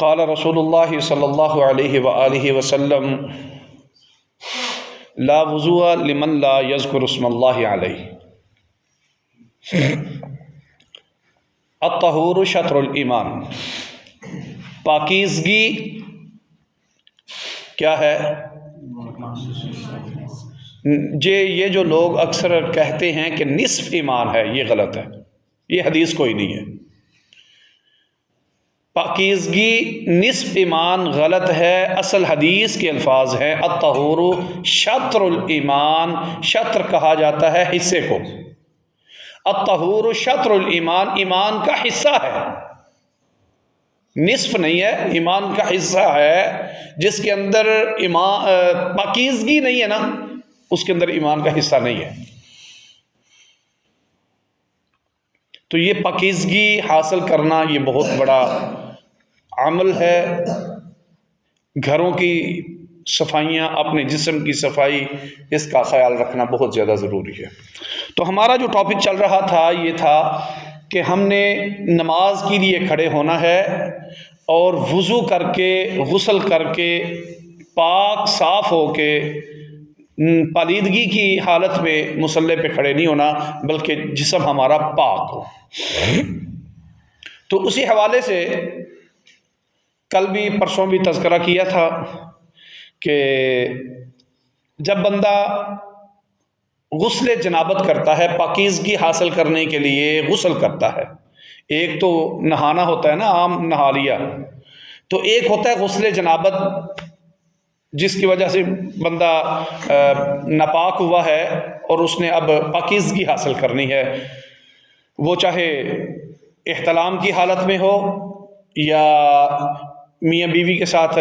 क़ाल रसूलुल्लाह सल्लल्लाहु अलैहि वआलिहि वसल्लम ला वुज़ूअ लिमन ला यज़्कुरु इस्मल्लाहि अलैहि अत्तहूरु शत्रुल ईमान। पाकीज़गी क्या है? ये जो लोग अक्सर कहते हैं कि निस्फ़ ईमान है, ये गलत है, ये हदीस कोई नहीं है। पाकीज़गी निस्फ़ ईमान गलत है। असल हदीस के अल्फाज हैं अत्तहूरु शत्रुल ईमान। शत्र कहा जाता है हिस्से को। अत्तहूरु शत्रुल ईमान, ईमान का हिस्सा है, निस्फ नहीं है, ईमान का हिस्सा है। जिसके अंदर ईमान पाकीज़गी नहीं है ना, उसके अंदर ईमान का हिस्सा नहीं है। तो ये पाकीज़गी हासिल करना ये बहुत बड़ा अमल है। घरों की सफाइयाँ, अपने जिस्म की सफाई, इसका ख्याल रखना बहुत ज़्यादा ज़रूरी है। तो हमारा जो टॉपिक चल रहा था ये था कि हमने नमाज के लिए खड़े होना है और वुज़ू करके, गुस्ल करके, पाक साफ़ होके, पालीदगी की हालत में मुसल्ले पे खड़े नहीं होना, बल्कि जिस्म हमारा पाक हो। तो उसी हवाले से कल भी परसों भी तज़किरा किया था कि जब बंदा गुस्ल जनाबत करता है, पाकीज़गी हासिल करने के लिए गुस्ल करता है, एक तो नहाना होता है ना, आम नहा लिया, तो एक होता है गुस्ल जनाबत जिसकी वजह से बंदा नापाक हुआ है और उसने अब पाकीज़गी हासिल करनी है। वो चाहे इह्तिलाम की हालत में हो या मियाँ बीवी के साथ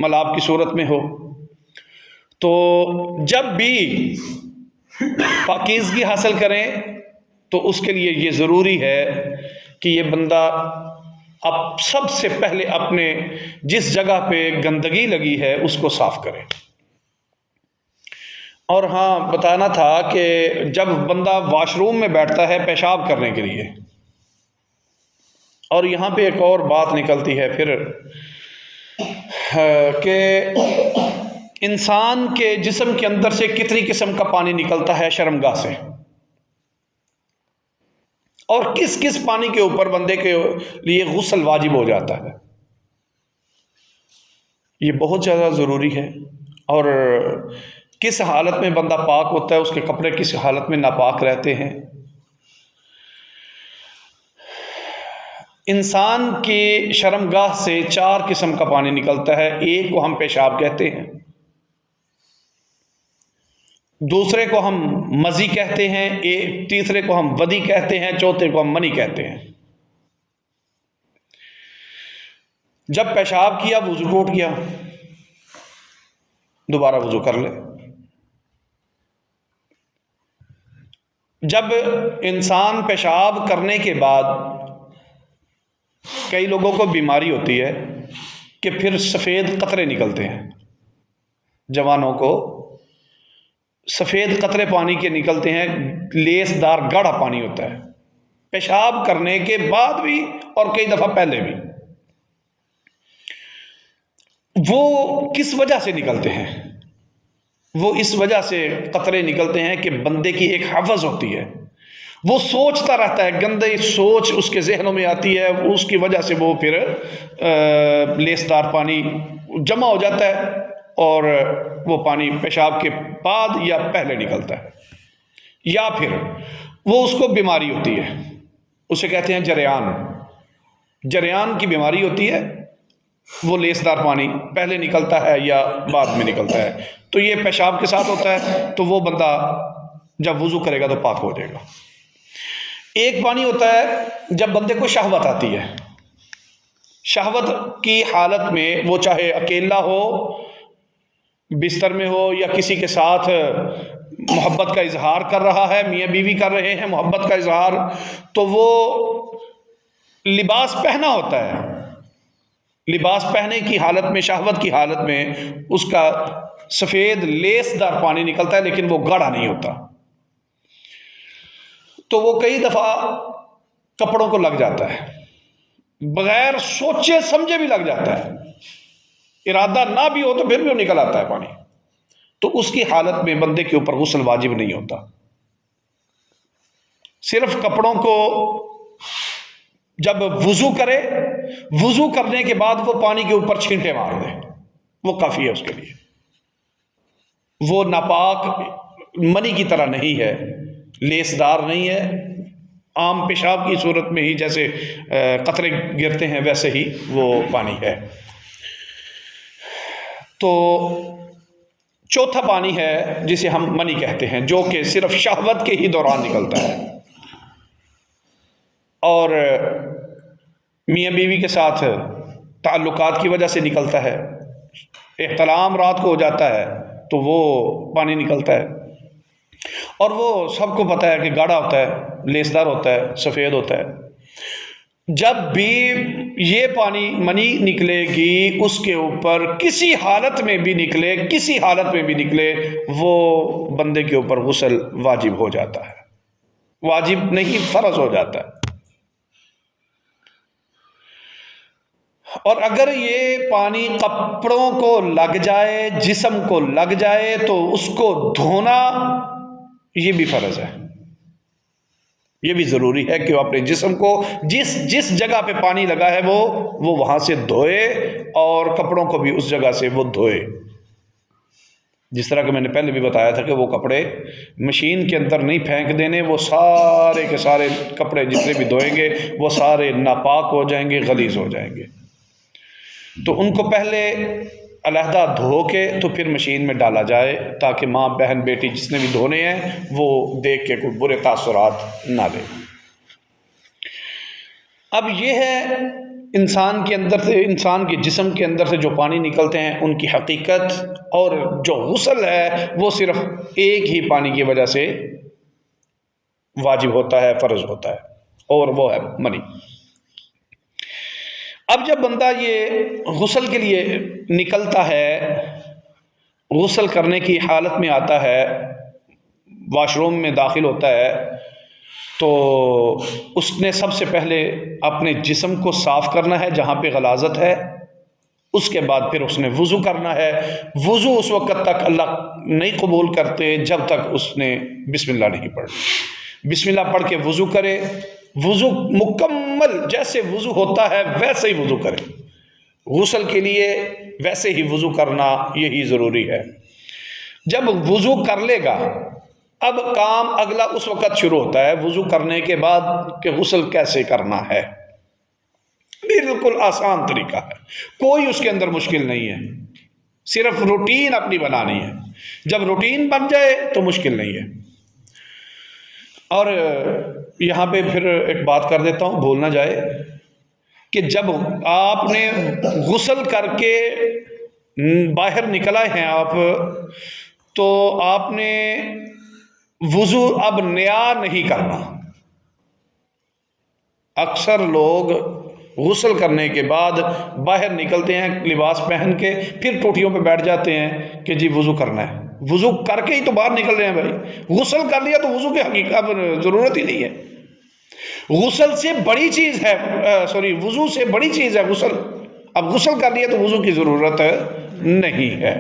मलाप की सूरत में हो। तो जब भी पाकीज़गी हासिल करें तो उसके लिए ये ज़रूरी है कि ये बंदा अब सबसे पहले अपने जिस जगह पे गंदगी लगी है उसको साफ़ करे। और हाँ, बताना था कि जब बंदा वॉशरूम में बैठता है पेशाब करने के लिए, और यहाँ पे एक और बात निकलती है फिर कि इंसान के जिस्म के अंदर से कितनी किस्म का पानी निकलता है शर्मगाह से, और किस किस पानी के ऊपर बंदे के लिए गुस्ल वाजिब हो जाता है, ये बहुत ज़्यादा ज़रूरी है। और किस हालत में बंदा पाक होता है, उसके कपड़े किस हालत में नापाक रहते हैं। इंसान की शर्मगाह से 4 किस्म का पानी निकलता है। एक को हम पेशाब कहते हैं, दूसरे को हम मज़ी कहते हैं, एक तीसरे को हम वदी कहते हैं, चौथे को हम मनी कहते हैं। जब पेशाब किया, वुज़ू टूट गया, दोबारा वुज़ू कर ले। जब इंसान पेशाब करने के बाद, कई लोगों को बीमारी होती है कि फिर सफ़ेद कतरे निकलते हैं, जवानों को सफ़ेद कतरे पानी के निकलते हैं, लेसदार गाढ़ा पानी होता है पेशाब करने के बाद भी और कई दफ़ा पहले भी। वो किस वजह से निकलते हैं? वो इस वजह से कतरे निकलते हैं कि बंदे की एक हवस होती है, वो सोचता रहता है, गंदे सोच उसके जहनों में आती है, उसकी वजह से वो फिर लेसदार पानी जमा हो जाता है और वो पानी पेशाब के बाद या पहले निकलता है, या फिर वो उसको बीमारी होती है, उसे कहते हैं जरेयान की बीमारी होती है। वो लेसदार पानी पहले निकलता है या बाद में निकलता है, तो ये पेशाब के साथ होता है। तो वो बंदा जब वुज़ू करेगा तो पाक हो जाएगा। एक पानी होता है जब बंदे को शहवत आती है, शहवत की हालत में वो चाहे अकेला हो, बिस्तर में हो, या किसी के साथ मोहब्बत का इजहार कर रहा है, मियाँ बीवी कर रहे हैं मोहब्बत का इजहार, तो वो लिबास पहना होता है, लिबास पहने की हालत में, शहवत की हालत में उसका सफ़ेद लेसदार पानी निकलता है, लेकिन वो गाढ़ा नहीं होता। तो वो कई दफ़ा कपड़ों को लग जाता है, बगैर सोचे समझे भी लग जाता है, इरादा ना भी हो तो फिर भी वो निकल आता है पानी, तो उसकी हालत में बंदे के ऊपर गुस्ल वाजिब नहीं होता। सिर्फ कपड़ों को जब वुजू करे, वुजू करने के बाद वो पानी के ऊपर छींटे मार दे, वो काफी है उसके लिए। वो नापाक मनी की तरह नहीं है, लेसदार नहीं है, आम पेशाब की सूरत में ही जैसे कतरे गिरते हैं वैसे ही वो पानी है। तो चौथा पानी है जिसे हम मनी कहते हैं, जो कि सिर्फ शहवत के ही दौरान निकलता है और मियाँ बीवी के साथ ताल्लुकात की वजह से निकलता है। इहतलाम रात को हो जाता है तो वो पानी निकलता है, और वो सबको पता है कि गाढ़ा होता है, लेसदार होता है, सफ़ेद होता है। जब भी ये पानी मनी निकलेगी, उसके ऊपर किसी हालत में भी निकले, किसी हालत में भी निकले, वो बंदे के ऊपर गुस्ल वाजिब हो जाता है। वाजिब नहीं, फर्ज हो जाता है। और अगर ये पानी कपड़ों को लग जाए, जिस्म को लग जाए, तो उसको धोना ये भी फर्ज है। ये भी ज़रूरी है कि वो अपने जिस्म को जिस जगह पे पानी लगा है वो वहाँ से धोए, और कपड़ों को भी उस जगह से वो धोए। जिस तरह कि मैंने पहले भी बताया था कि वो कपड़े मशीन के अंदर नहीं फेंक देने, वो सारे के सारे कपड़े जितने भी धोएंगे वो सारे नापाक हो जाएंगे, गलीज़ हो जाएंगे। तो उनको पहले अलहदा धो के तो फिर मशीन में डाला जाए, ताकि माँ बहन बेटी जिसने भी धोने हैं वो देख के कोई बुरे तासुरात ना ले। अब ये है इंसान के अंदर से, इंसान के जिस्म के अंदर से जो पानी निकलते हैं उनकी हकीकत। और जो गुस्ल है वो सिर्फ एक ही पानी की वजह से वाजिब होता है, फ़र्ज होता है, और वो है मनी। अब जब बंदा ये गुस्ल के लिए निकलता है, गुस्ल करने की हालत में आता है, वॉशरूम में दाखिल होता है, तो उसने सबसे पहले अपने जिस्म को साफ़ करना है जहाँ पे गलाज़त है। उसके बाद फिर उसने वुज़ू करना है। वुज़ू उस वक़्त तक अल्लाह नहीं कबूल करते जब तक उसने बिस्मिल्लाह नहीं पढ़ी। बिस्मिल्लाह पढ़ के वुज़ू करे, वुज़ू मुकम्मल जैसे वुज़ू होता है वैसे ही वुज़ू करे। गुस्ल के लिए वैसे ही वुज़ू करना यही ज़रूरी है। जब वुज़ू कर लेगा, अब काम अगला उस वक़्त शुरू होता है वुज़ू करने के बाद कि गुस्ल कैसे करना है। बिल्कुल आसान तरीका है, कोई उसके अंदर मुश्किल नहीं है, सिर्फ रूटीन अपनी बनानी है। जब रूटीन बन जाए तो मुश्किल नहीं है। और यहाँ पे फिर एक बात कर देता हूँ, भूल ना जाए, कि जब आपने गुस्ल करके बाहर निकल आए हैं आप, तो आपने वुज़ू अब नया नहीं करना। अक्सर लोग गुस्ल करने के बाद बाहर निकलते हैं लिबास पहन के, फिर टोटियों पे बैठ जाते हैं कि जी वुज़ू करना है। वुज़ू करके ही तो बाहर निकल रहे हैं भाई। गुस्ल कर लिया तो वुज़ू की हकीकत ज़रूरत ही नहीं है। गुस्ल से बड़ी चीज़ है, वुज़ू से बड़ी चीज़ है गुस्ल। अब गुस्ल कर लिया तो वुज़ू की ज़रूरत नहीं है।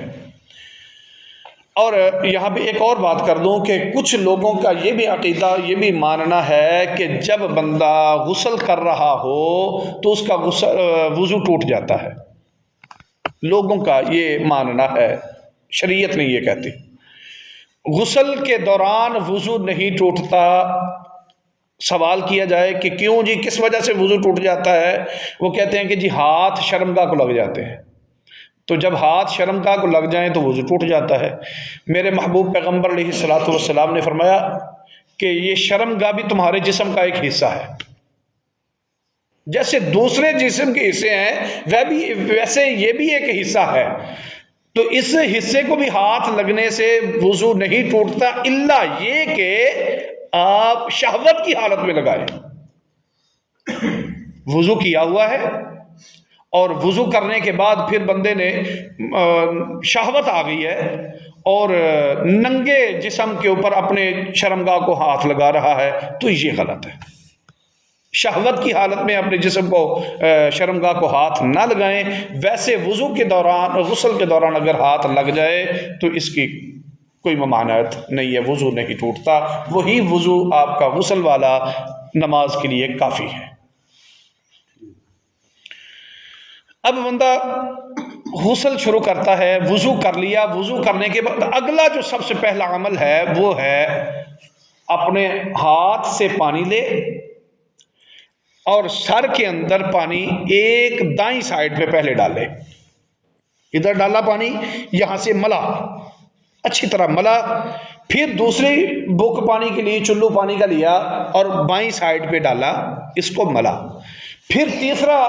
और यहाँ पे एक और बात कर दूँ कि कुछ लोगों का ये भी अकीदा, ये भी मानना है कि जब बंदा गुस्ल कर रहा हो तो उसका वुज़ू टूट जाता है। लोगों का ये मानना है, शरीयत नहीं ये कहती। गुस्ल के दौरान वुज़ू नहीं टूटता। सवाल किया जाए कि क्यों जी, किस वजह से वुज़ू टूट जाता है? वो कहते हैं कि जी हाथ शर्मगाह को लग जाते हैं। तो जब हाथ शर्मगाह को लग जाएं तो वुज़ू टूट जाता है। मेरे महबूब पैगम्बर अलैहिस्सलातु वस्सलाम ने फरमाया कि ये शर्मगाह भी तुम्हारे जिस्म का एक हिस्सा है। जैसे दूसरे जिस्म के हिस्से हैं वैसे ये भी एक हिस्सा है। तो इस हिस्से को भी हाथ लगने से वुज़ू नहीं टूटता, इल्ला ये कि आप शहवत की हालत में लगाए। वुज़ू किया हुआ है और वुज़ू करने के बाद फिर बंदे ने शहवत आ गई है और नंगे जिस्म के ऊपर अपने शर्मगाह को हाथ लगा रहा है, तो ये गलत है। शहवत की हालत में अपने जिस्म को शर्मगाह को हाथ ना लगाएं। वैसे वज़ू के दौरान, गुस्ल के दौरान अगर हाथ लग जाए तो इसकी कोई ममानत नहीं है, वज़ू नहीं टूटता। वही वज़ू आपका गुस्ल वाला नमाज के लिए काफ़ी है। अब बंदा गुस्ल शुरू करता है, वज़ू कर लिया, वज़ू करने के बाद अगला जो सबसे पहला अमल है वो है अपने हाथ से पानी ले और सर के अंदर पानी एक दाईं साइड पे पहले डाले। इधर डाला पानी, यहां से मला, अच्छी तरह मला, फिर दूसरी बुक पानी के लिए चुल्लू पानी का लिया और बाईं साइड पे डाला, इसको मला। फिर तीसरा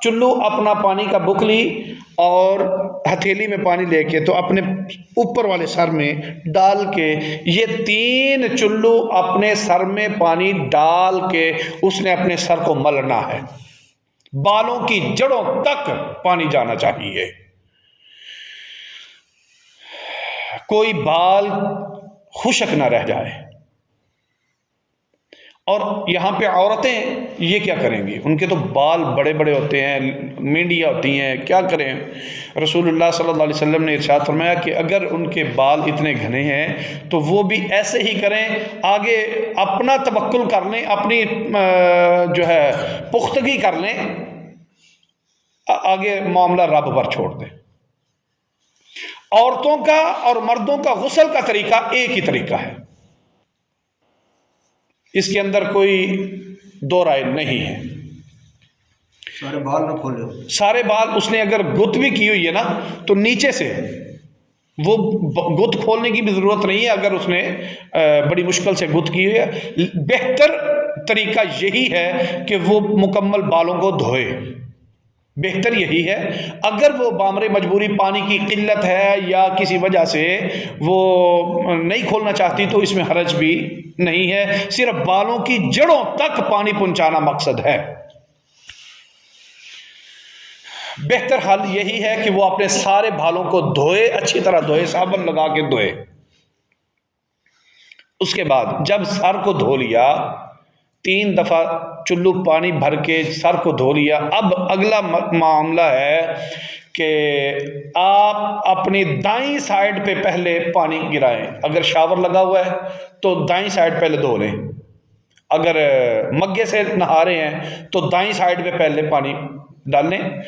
चुल्लू अपना पानी का बुक ली और हथेली में पानी लेके तो अपने ऊपर वाले सर में डाल के, ये 3 चुल्लू अपने सर में पानी डाल के उसने अपने सर को मलना है। बालों की जड़ों तक पानी जाना चाहिए, कोई बाल खुशक ना रह जाए। और यहाँ पे औरतें ये क्या करेंगी, उनके तो बाल बड़े बड़े होते हैं, मेंढियाँ होती हैं, क्या करें। रसूलुल्लाह सल्लल्लाहु अलैहि वसल्लम ने इरशाद फरमाया कि अगर उनके बाल इतने घने हैं तो वो भी ऐसे ही करें, आगे अपना तवक्कुल कर लें, अपनी जो है पुख्तगी कर लें, आगे मामला रब पर छोड़ दें। औरतों का और मर्दों का गुस्ल का तरीका एक ही तरीका है, इसके अंदर कोई दो राय नहीं है। सारे बाल ना खोले, सारे बाल उसने अगर गुत भी की हुई है ना तो नीचे से वो गुत खोलने की भी जरूरत नहीं है। अगर उसने बड़ी मुश्किल से गुत की हुई है, बेहतर तरीका यही है कि वो मुकम्मल बालों को धोए, बेहतर यही है। अगर वो बामरे मजबूरी, पानी की किल्लत है या किसी वजह से वो नहीं खोलना चाहती तो इसमें हरज भी नहीं है, सिर्फ बालों की जड़ों तक पानी पहुंचाना मकसद है। बेहतर हल यही है कि वो अपने सारे बालों को धोए, अच्छी तरह धोए, साबुन लगा के धोए। उसके बाद जब सर को धो लिया, 3 दफा चुल्लू पानी भर के सर को धो लिया, अब अगला मामला है कि आप अपनी दाईं साइड पे पहले पानी गिराएं। अगर शावर लगा हुआ है तो दाईं साइड पहले धो लें, अगर मग्गे से नहा रहे हैं तो दाईं साइड पे पहले पानी डालें,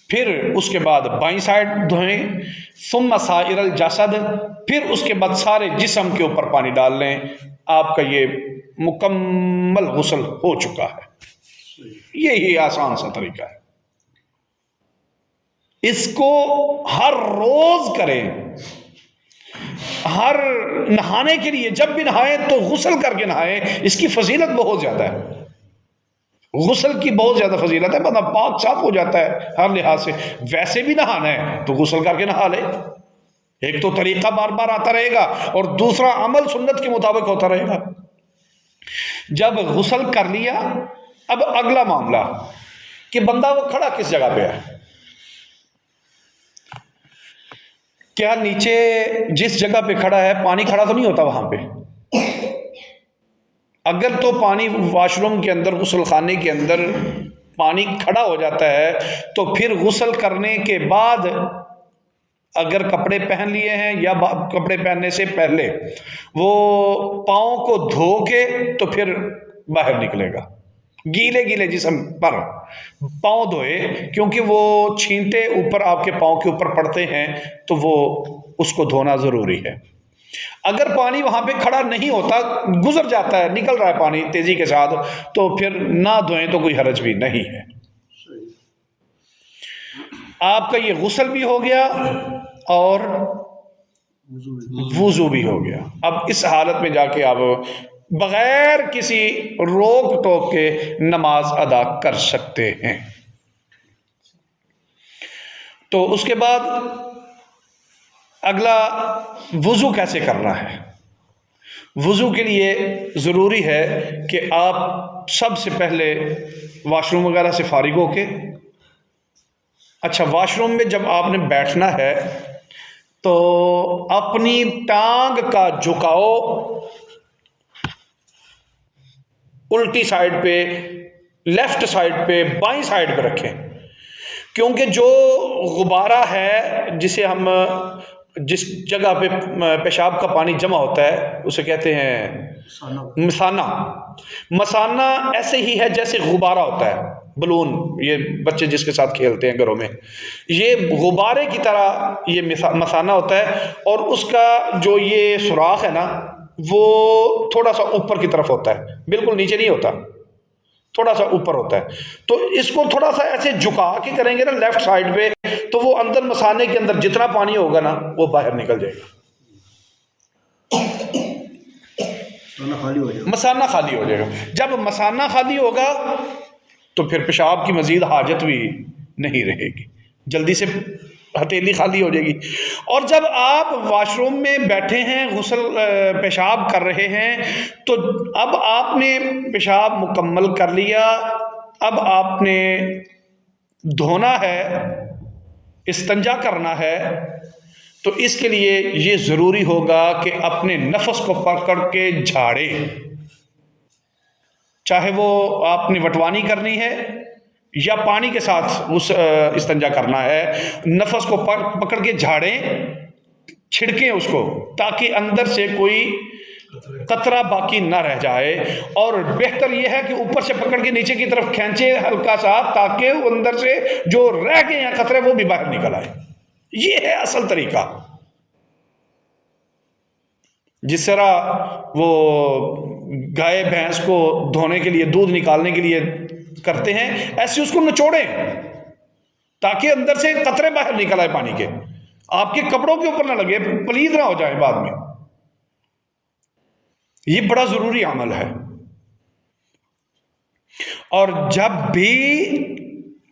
फिर उसके बाद बाईं साइड धोएं, सुम्मा साइरल जसद, फिर उसके बाद सारे जिस्म के ऊपर पानी डाल लें। आपका ये मुकम्मल गुस्ल हो चुका है। यही आसान सा तरीका है, इसको हर रोज करें। हर नहाने के लिए जब भी नहाए तो गुस्ल करके नहाए, इसकी फजीलत बहुत ज्यादा है। गुस्ल की बहुत ज्यादा फजीलत है, मतलब पाक साफ हो जाता है हर लिहाज से। वैसे भी नहाना है तो गुस्ल करके नहा ले, एक तो तरीका बार बार आता रहेगा और दूसरा अमल सुन्नत के मुताबिक होता रहेगा। जब गुस्ल कर लिया, अब अगला मामला कि बंदा वो खड़ा किस जगह पे है। क्या नीचे जिस जगह पे खड़ा है पानी खड़ा तो नहीं होता वहां पे? अगर तो पानी वॉशरूम के अंदर, गुस्ल खाने के अंदर पानी खड़ा हो जाता है तो फिर गुस्ल करने के बाद अगर कपड़े पहन लिए हैं या कपड़े पहनने से पहले वो पाँव को धो के तो फिर बाहर निकलेगा। गीले गीले जिस्म पर पाँव धोए, क्योंकि वो छींटे ऊपर आपके पाँव के ऊपर पड़ते हैं तो वो उसको धोना ज़रूरी है। अगर पानी वहां पे खड़ा नहीं होता, गुजर जाता है, निकल रहा है पानी तेजी के साथ, तो फिर ना धोएं तो कोई हरज भी नहीं है। आपका ये गुस्ल भी हो गया और वुजू भी हो गया। अब इस हालत में जाके आप बगैर किसी रोक टोक के नमाज अदा कर सकते हैं। तो उसके बाद अगला वुजू कैसे करना है। वुजू के लिए ज़रूरी है कि आप सबसे पहले वॉशरूम वगैरह से फारिग होके, अच्छा वॉशरूम में जब आपने बैठना है तो अपनी टांग का झुकाव उल्टी साइड पे लेफ्ट साइड पे, बाईं साइड पे रखें, क्योंकि जो गुब्बारा है जिसे हम जिस जगह पे पेशाब का पानी जमा होता है उसे कहते हैं मसाना। मसाना ऐसे ही है जैसे गुब्बारा होता है, बलून, ये बच्चे जिसके साथ खेलते हैं घरों में, ये गुब्बारे की तरह ये मसाना होता है, और उसका जो ये सुराख है ना वो थोड़ा सा ऊपर की तरफ होता है, बिल्कुल नीचे नहीं होता, थोड़ा सा ऊपर होता है। तो इसको थोड़ा सा ऐसे झुका के करेंगे ना लेफ्ट साइड पे, तो वो अंदर मसाने के अंदर जितना पानी होगा ना वो बाहर निकल जाएगा, मसाना खाली हो जाएगा। जब मसाना खाली होगा तो फिर पेशाब की मजीद हाजत भी नहीं रहेगी, जल्दी से हथेली खाली हो जाएगी। और जब आप वॉशरूम में बैठे हैं, गुस्ल पेशाब कर रहे हैं, तो अब आपने पेशाब मुकम्मल कर लिया, अब आपने धोना है, इस्तिंजा करना है, तो इसके लिए ये ज़रूरी होगा कि अपने नफस को पकड़ के झाड़े, चाहे वो आपने वटवानी करनी है या पानी के साथ उस इस्तिंजा करना है, नफस को पकड़ के झाड़ें, छिड़कें उसको, ताकि अंदर से कोई कतरा बाकी ना रह जाए। और बेहतर यह है कि ऊपर से पकड़ के नीचे की तरफ खींचे हल्का सा, ताकि अंदर से जो रह गए हैं कतरे वो भी बाहर निकल आए। ये है असल तरीका। जिस तरह वो गाय भैंस को धोने के लिए, दूध निकालने के लिए करते हैं, ऐसे उसको निचोड़ें ताकि अंदर से कतरे बाहर निकल आए पानी के, आपके कपड़ों के ऊपर ना लगे, पलीद ना हो जाए बाद में। ये बड़ा जरूरी अमल है। और जब भी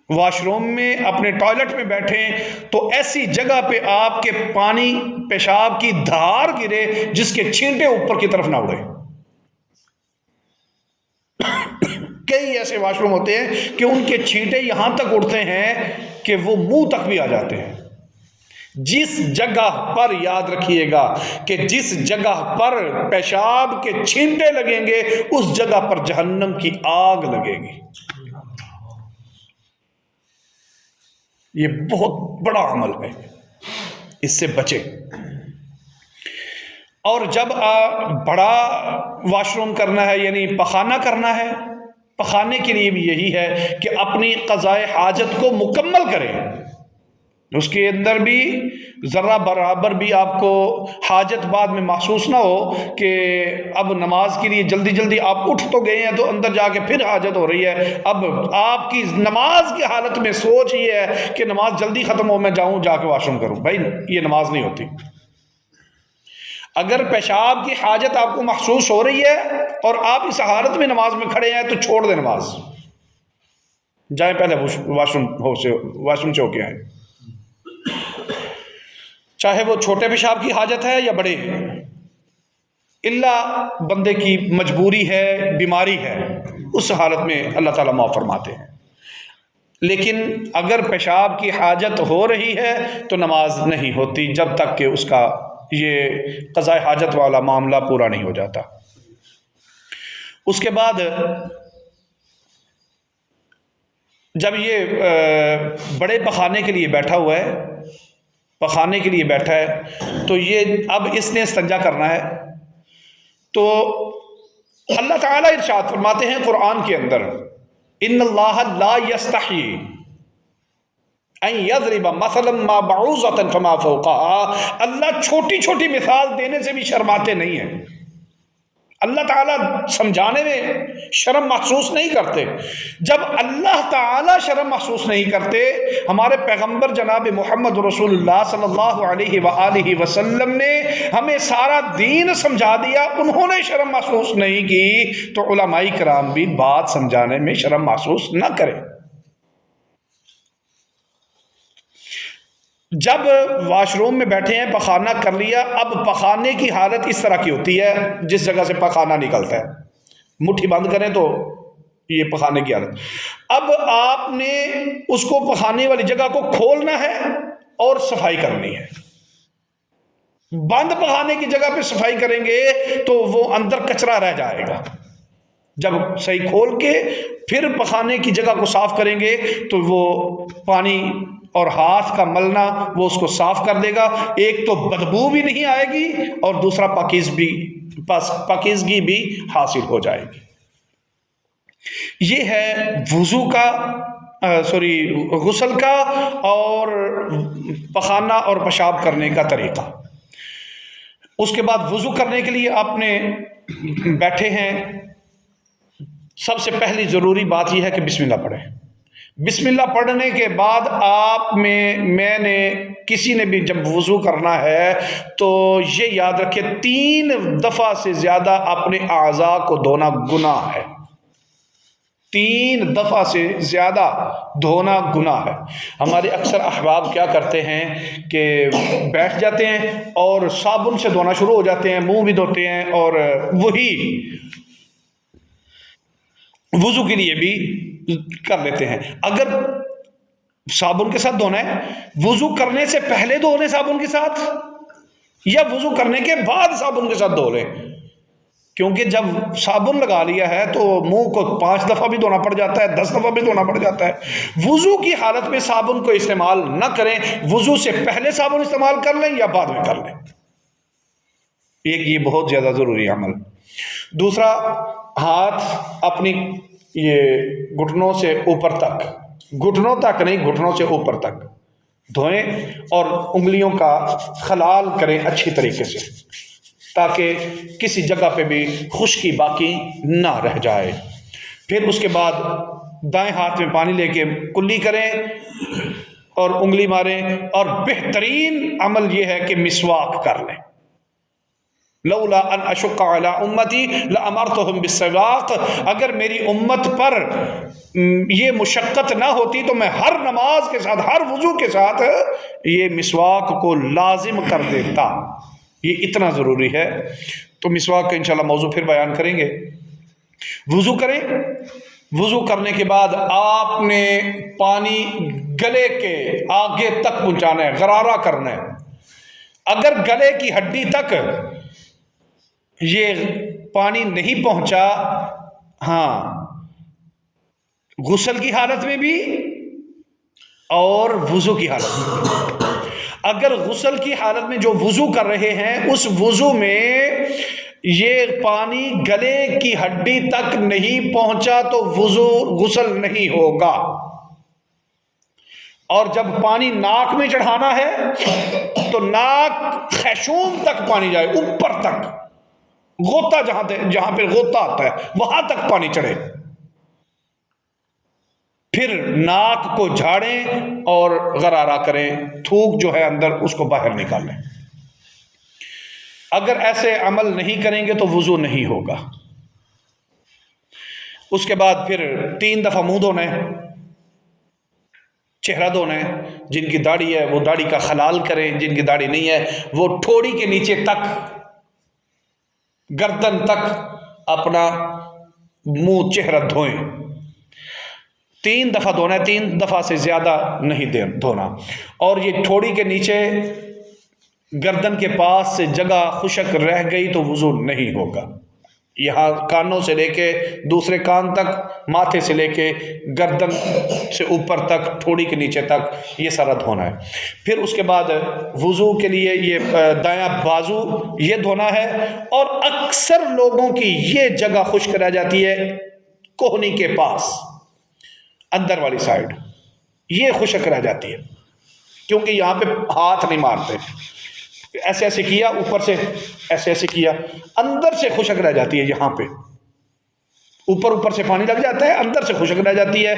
वॉशरूम में, अपने टॉयलेट में बैठें, तो ऐसी जगह पे आपके पानी पेशाब की धार गिरे जिसके छींटे ऊपर की तरफ ना उड़े। कई ऐसे वॉशरूम होते हैं कि उनके छींटे यहां तक उड़ते हैं कि वो मुंह तक भी आ जाते हैं। जिस जगह पर, याद रखिएगा कि जिस जगह पर पेशाब के छींटे लगेंगे उस जगह पर जहन्नम की आग लगेगी। ये बहुत बड़ा अमल है, इससे बचे। और जब बड़ा वॉशरूम करना है, यानी पखाना करना है, पखाने के लिए भी यही है कि अपनी क़ज़ाए हाजत को मुकम्मल करें। उसके अंदर भी ज़रा बराबर भी आपको हाजत बाद में महसूस ना हो कि अब नमाज के लिए जल्दी जल्दी आप उठ तो गए हैं तो अंदर जाके फिर हाजत हो रही है। अब आपकी नमाज की हालत में सोच ये है कि नमाज जल्दी ख़त्म हो, मैं जाऊं जाके वॉशरूम करूं। भाई ये नमाज नहीं होती। अगर पेशाब की हाजत आपको महसूस हो रही है और आप इस हालत में नमाज में खड़े हैं तो छोड़ दें नमाज, जाए पहले वॉशरूम से होके आए। चाहे वो छोटे पेशाब की हाजत है या बड़े, इल्ला बंदे की मजबूरी है, बीमारी है, उस हालत में अल्लाह ताला माफ़ फरमाते हैं। लेकिन अगर पेशाब की हाजत हो रही है तो नमाज नहीं होती जब तक कि उसका ये क़ज़ाए हाजत वाला मामला पूरा नहीं हो जाता। उसके बाद जब ये बड़े पखाने के लिए बैठा हुआ है, पखाने के लिए बैठा है, तो ये अब इसने इस्तिंजा करना है, तो अल्लाह ताला इरशाद फरमाते हैं कुरान के अंदर, इन्नल्लाह ला यस्तही अन यज़रिब मसलन मा बऊज़तन फमा फ़ौक़हा। अल्लाह छोटी छोटी मिसाल देने से भी शर्माते नहीं हैं। अल्लाह ताला समझाने में शर्म महसूस नहीं करते। जब अल्लाह ताला शर्म महसूस नहीं करते, हमारे पैगंबर जनाब मोहम्मद रसूलुल्लाह सल्लल्लाहु अलैहि वसल्लम ने हमें सारा दीन समझा दिया, उन्होंने शर्म महसूस नहीं की, तो उलमाए किराम भी बात समझाने में शर्म महसूस न करें। जब वॉशरूम में बैठे हैं, पखाना कर लिया, अब पखाने की हालत इस तरह की होती है, जिस जगह से पखाना निकलता है, मुट्ठी बंद करें तो ये पखाने की हालत। अब आपने उसको, पखाने वाली जगह को खोलना है और सफाई करनी है। बंद पखाने की जगह पे सफाई करेंगे तो वो अंदर कचरा रह जाएगा, जब सही खोल के फिर पखाने की जगह को साफ करेंगे तो वो पानी और हाथ का मलना वो उसको साफ कर देगा। एक तो बदबू भी नहीं आएगी और दूसरा पाकीज़गी भी हासिल हो जाएगी। ये है वुज़ू का गुस्ल का और पखाना और पेशाब करने का तरीका। उसके बाद वुज़ू करने के लिए आपने बैठे हैं, सबसे पहली ज़रूरी बात यह है कि बिस्मिल्लाह पढ़ें। बिस्मिल्लाह पढ़ने के बाद मैंने किसी ने भी जब वुज़ू करना है तो ये याद रखें 3 दफ़ा से ज़्यादा अपने आज़ा को धोना गुनाह है। 3 दफ़ा से ज़्यादा धोना गुनाह है। हमारे अक्सर अहबाब क्या करते हैं कि बैठ जाते हैं और साबुन से धोना शुरू हो जाते हैं, मुंह भी धोते हैं और वही वुज़ू के लिए भी कर लेते हैं। अगर साबुन के साथ धोना है, वुज़ू करने से पहले धो लें साबुन के साथ, या वुज़ू करने के बाद साबुन के साथ धो लें। क्योंकि जब साबुन लगा लिया है तो मुंह को 5 दफ़ा भी धोना पड़ जाता है, 10 दफ़ा भी धोना पड़ जाता है। वुज़ू की हालत में साबुन को इस्तेमाल न करें, वुज़ू से पहले साबुन इस्तेमाल कर लें या बाद में कर लें। एक ये बहुत ज़्यादा ज़रूरी अमल। दूसरा, हाथ अपनी ये घुटनों से ऊपर तक, घुटनों तक नहीं, घुटनों से ऊपर तक धोएं और उंगलियों का खलाल करें अच्छी तरीके से, ताकि किसी जगह पे भी खुश्की बाकी ना रह जाए। फिर उसके बाद दाएं हाथ में पानी लेके कुल्ली करें और उंगली मारें। और बेहतरीन अमल यह है कि मिसवाक कर लें। लौला अन अशुक्का अला उम्मती लअमरतुहुम बिस्सिवाक, अगर मेरी उम्मत पर ये मुशक्क़त ना होती तो मैं हर नमाज के साथ, हर वुज़ू के साथ ये मिसवाक को लाजिम कर देता। ये इतना ज़रूरी है। तो मिसवाक का इंशाल्लाह मौजू फिर बयान करेंगे। वुज़ू करें। वुज़ू करने के बाद आपने पानी गले के आगे तक पहुँचाना है, गरारा करना है। अगर गले की हड्डी तक ये पानी नहीं पहुँचा, हाँ, गुस्ल की हालत में भी और वुज़ू की हालत में, अगर गुस्ल की हालत में जो वुज़ू कर रहे हैं उस वुज़ू में ये पानी गले की हड्डी तक नहीं पहुंचा तो गुस्ल नहीं होगा। और जब पानी नाक में चढ़ाना है तो नाक खैशूम तक पानी जाए, ऊपर तक, गोता जहां पे गोता आता है वहां तक पानी चढ़े। फिर नाक को झाड़ें और गरारा करें, थूक जो है अंदर उसको बाहर निकालें। अगर ऐसे अमल नहीं करेंगे तो वुज़ू नहीं होगा। उसके बाद फिर 3 दफ़ा मुंह धोना है, चेहरा धोना है। जिनकी दाढ़ी है वो दाढ़ी का खलाल करें, जिनकी दाढ़ी नहीं है वो ठोड़ी के नीचे तक, गर्दन तक अपना मुंह चेहरा धोएं। 3 दफ़ा धोना है, 3 दफ़ा से ज़्यादा नहीं धोना। और ये ठोड़ी के नीचे गर्दन के पास से जगह खुशक रह गई तो वुज़ू नहीं होगा। यहाँ कानों से लेके दूसरे कान तक, माथे से लेके गर्दन से ऊपर तक, ठोड़ी के नीचे तक ये सारा धोना है। फिर उसके बाद वुज़ू के लिए ये दायां बाजू ये धोना है। और अक्सर लोगों की ये जगह खुश्क रह जाती है कोहनी के पास, अंदर वाली साइड ये खुश्क रह जाती है, क्योंकि यहाँ पे हाथ नहीं मारते। ऐसे ऐसे किया, ऊपर से ऐसे ऐसे किया, अंदर से खुश्क रह जाती है। यहाँ पे ऊपर से पानी लग जाता है, अंदर से खुश्क रह जाती है।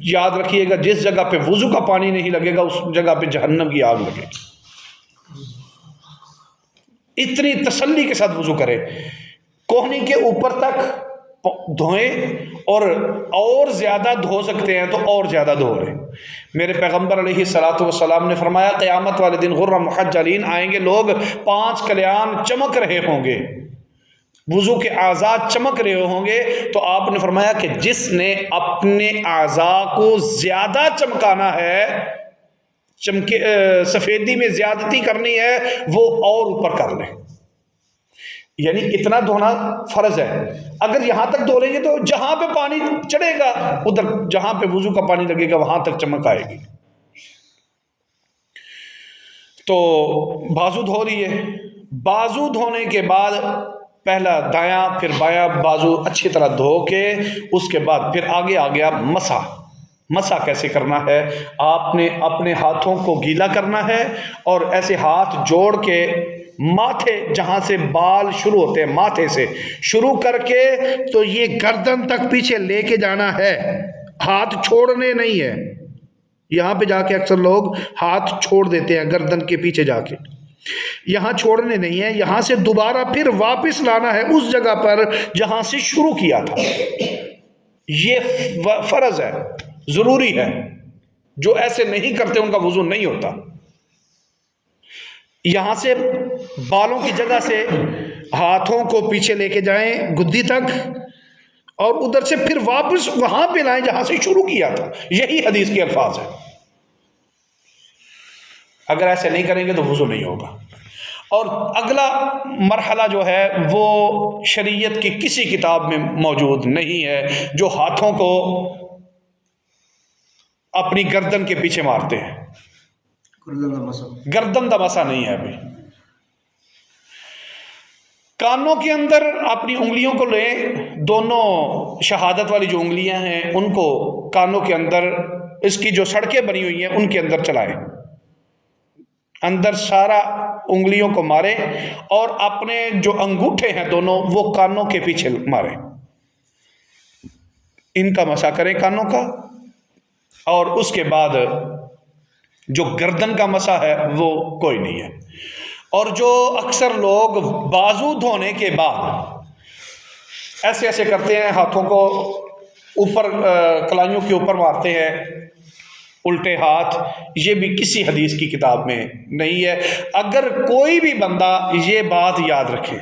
याद रखिएगा, जिस जगह पे वुज़ू का पानी नहीं लगेगा उस जगह पे जहन्नम की आग लगेगी। इतनी तसल्ली के साथ वुज़ू करें, कोहनी के ऊपर तक धोएं और ज़्यादा धो सकते हैं तो और ज़्यादा धो लें। मेरे पैगंबर अलैहिस्सलातु वस्सलाम ने फरमाया, क़यामत वाले दिन गुर्र मुहज्जलीन आएंगे लोग, 5 कल्याण चमक रहे होंगे, वुज़ू के आज़ाद चमक रहे होंगे। तो आपने फरमाया कि जिसने अपने आज़ा को ज़्यादा चमकाना है, सफ़ेदी में ज़्यादती करनी है, वो और ऊपर कर ले। यानी इतना धोना फर्ज है। अगर यहां तक धो लेंगे तो जहां पे पानी चढ़ेगा उधर, जहां पे वुजू का पानी लगेगा वहां तक चमक आएगी। तो बाजू धो लिए, बाजू धोने के बाद पहला दायां फिर बायां बाजू अच्छी तरह धो के उसके बाद फिर आगे आ गया मसा। मसा कैसे करना है, आपने अपने हाथों को गीला करना है और ऐसे हाथ जोड़ के माथे, जहां से बाल शुरू होते हैं माथे से शुरू करके तो ये गर्दन तक पीछे लेके जाना है, हाथ छोड़ने नहीं है। यहां पे जाके अक्सर लोग हाथ छोड़ देते हैं गर्दन के पीछे जाके, यहां छोड़ने नहीं है, यहां से दोबारा फिर वापस लाना है उस जगह पर जहां से शुरू किया था। ये फर्ज है, जरूरी है। जो ऐसे नहीं करते उनका वुजू नहीं होता। यहां से बालों की जगह से हाथों को पीछे लेके जाएं गुद्दी तक और उधर से फिर वापस वहां पे लाएं जहां से शुरू किया था। यही हदीस के अल्फाज है। अगर ऐसे नहीं करेंगे तो वुजू नहीं होगा। और अगला मरहला जो है वो शरीयत की किसी किताब में मौजूद नहीं है, जो हाथों को अपनी गर्दन के पीछे मारते हैं। गर्दन दमसा नहीं है। अभी कानों के अंदर अपनी उंगलियों को लें, दोनों शहादत वाली जो उंगलियां हैं उनको कानों के अंदर, इसकी जो सड़कें बनी हुई हैं उनके अंदर चलाएं, अंदर सारा उंगलियों को मारे और अपने जो अंगूठे हैं दोनों वो कानों के पीछे मारें। इनका मसा करें कानों का। और उसके बाद जो गर्दन का मसा है वो कोई नहीं है। और जो अक्सर लोग बाजू धोने के बाद ऐसे ऐसे करते हैं, हाथों को ऊपर कलाइयों के ऊपर मारते हैं उल्टे हाथ, ये भी किसी हदीस की किताब में नहीं है। अगर कोई भी बंदा ये बात याद रखे,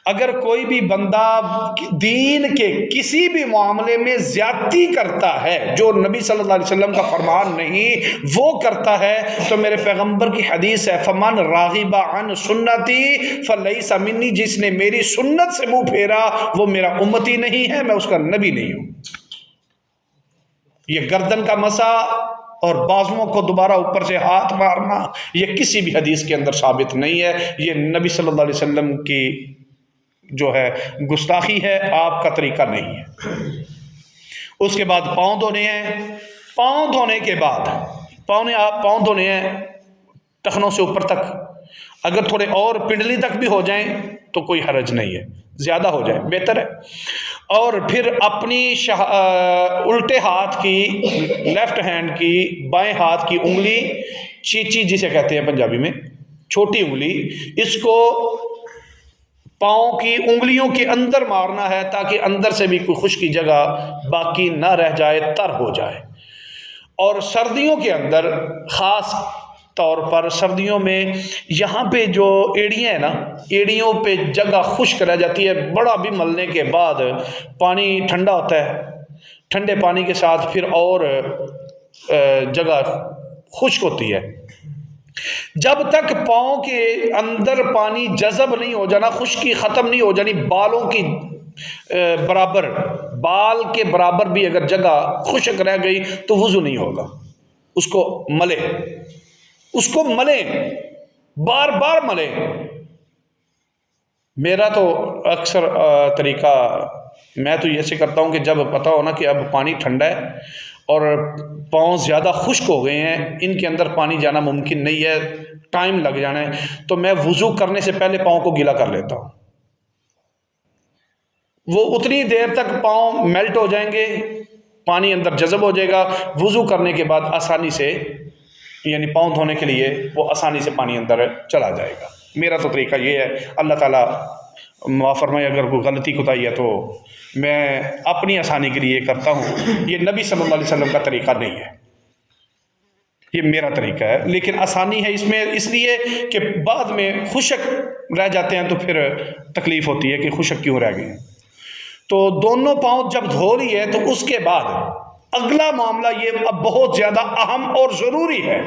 अगर कोई भी बंदा दीन के किसी भी मामले में ज्यादती करता है, जो नबी सल्लल्लाहु अलैहि वसल्लम का फरमान नहीं वो करता है, तो मेरे पैगंबर की हदीस है, फमन रागिबा अन सुन्नती फलैसा मिन्नी, जिसने मेरी सुन्नत से मुंह फेरा वो मेरा उम्मती नहीं है, मैं उसका नबी नहीं हूं। ये गर्दन का मसा और बाजुओं को दोबारा ऊपर से हाथ मारना ये किसी भी हदीस के अंदर साबित नहीं है। ये नबी सल्लल्लाहु अलैहि वसल्लम की जो है गुस्ताखी है, आपका तरीका नहीं है। उसके बाद पाँव धोने हैं। पाँव धोने के बाद पाँव धोने हैं टखनों से ऊपर तक। अगर थोड़े और पिंडली तक भी हो जाएं तो कोई हरज नहीं है, ज़्यादा हो जाए बेहतर है। और फिर अपनी उल्टे हाथ की, लेफ्ट हैंड की, बाएं हाथ की उंगली, चीची जिसे कहते हैं पंजाबी में, छोटी उंगली, इसको पाँव की उंगलियों के अंदर मारना है ताकि अंदर से भी कोई खुश्की जगह बाकी ना रह जाए, तर हो जाए। और सर्दियों के अंदर ख़ास तौर पर सर्दियों में यहाँ पे जो एड़ियाँ हैं ना, एड़ियों पे जगह खुश्क रह जाती है। बड़ा भी मलने के बाद पानी ठंडा होता है, ठंडे पानी के साथ फिर और जगह खुश्क होती है। जब तक पाँव के अंदर पानी जज़ब नहीं हो जाना, खुश्की ख़त्म नहीं हो जानी, बालों की बराबर, बाल के बराबर भी अगर जगह खुश्क रह गई तो वुज़ू नहीं होगा। उसको मले, उसको मले, बार बार मले। मेरा तो अक्सर तरीका, मैं तो ऐसे करता हूँ कि जब पता हो ना कि अब पानी ठंडा है और पाँव ज़्यादा खुश्क हो गए हैं, इनके अंदर पानी जाना मुमकिन नहीं है, टाइम लग जाना है, तो मैं वुज़ू करने से पहले पाँव को गीला कर लेता हूँ। वो उतनी देर तक पाँव मेल्ट हो जाएंगे, पानी अंदर जज़ब हो जाएगा। वुज़ू करने के बाद आसानी से, यानी पाँव धोने के लिए वो आसानी से पानी अंदर चला जाएगा। मेरा तो तरीका ये है। अल्लाह ताला माफ़ फरमाए अगर कोई गलती कोताही है तो मैं अपनी आसानी के लिए करता हूँ। ये नबी सल्लल्लाहु अलैहि वसल्लम का तरीका नहीं है, ये मेरा तरीका है। लेकिन आसानी है इसमें इसलिए कि बाद में खुशक रह जाते हैं तो फिर तकलीफ़ होती है कि खुशक क्यों रह गए। तो दोनों पाँव जब धो रही है तो उसके बाद अगला मामला ये अब बहुत ज़्यादा अहम और ज़रूरी है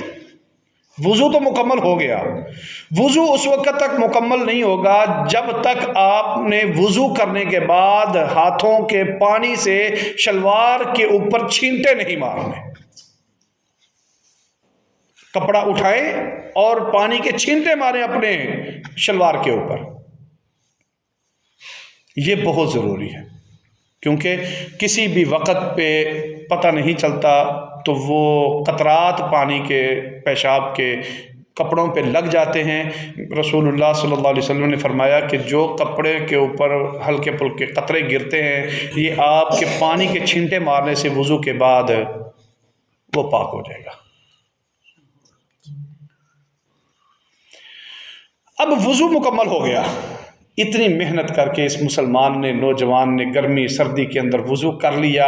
वुज़ू तो मुकम्मल हो गया। वुज़ू उस वक्त तक मुकम्मल नहीं होगा जब तक आपने वुज़ू करने के बाद हाथों के पानी से शलवार के ऊपर छींटे नहीं मारने। कपड़ा उठाएं और पानी के छींटे मारें अपने शलवार के ऊपर। यह बहुत ज़रूरी है, क्योंकि किसी भी वक़्त पे पता नहीं चलता तो वो कतरात पानी के पेशाब के कपड़ों पे लग जाते हैं। रसूलुल्लाह सल्लल्लाहु अलैहि वसल्लम ने फरमाया कि जो कपड़े के ऊपर हल्के फुल्के कतरे गिरते हैं, ये आपके पानी के छींटे मारने से वुज़ू के बाद वो पाक हो जाएगा। अब वुज़ू मुकम्मल हो गया। इतनी मेहनत करके इस मुसलमान ने, नौजवान ने गर्मी सर्दी के अंदर वुज़ू कर लिया।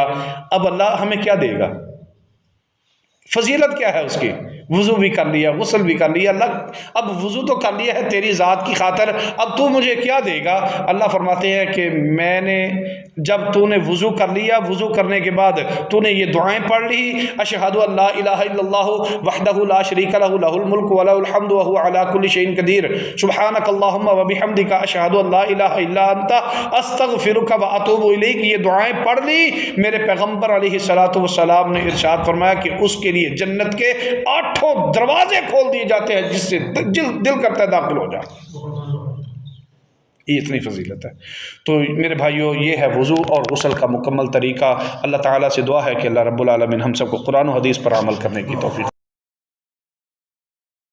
अब अल्लाह हमें क्या देगा? फजीलत क्या है उसकी? वुज़ू भी कर लिया, गुस्ल भी कर लिया। अब वुज़ू तो कर लिया है तेरी ज़ात की खातर, अब तू मुझे क्या देगा? अल्लाह फरमाते हैं कि मैंने जब तूने वुज़ू कर लिया, वुज़ू करने के बाद तूने ये दुआएं पढ़ ली, अशहदु अल्ला इलाहा इल्लल्लाहु वहदहु ला शरीका लहु लहुल मुल्कु व लहुल हम्दु व हुवा अला कुल्लि शैइन कदीर, सुब्हानकल्लाहुम्मा व बिहम्दिका अशहदु अल्ला इलाहा इल्ला अंता अस्तगफिरुका व अतूबु इलैक। ये दुआएं पढ़ ली। मेरे पैगम्बर अलैहिस्सलातु वस्सलाम ने इरशाद फरमाया कि उसके लिए जन्नत के 8 दरवाजे खोल दिए जाते हैं, जिससे दिल करता है दाखिल हो जा। ये इतनी फजीलत है। तो मेरे भाइयों, ये है वुज़ू और गुस्ल का मुकम्मल तरीका। अल्लाह ताला से दुआ है कि अल्लाह रब्बुल आलमीन हम सबको कुरान और हदीस पर अमल करने की तौफीक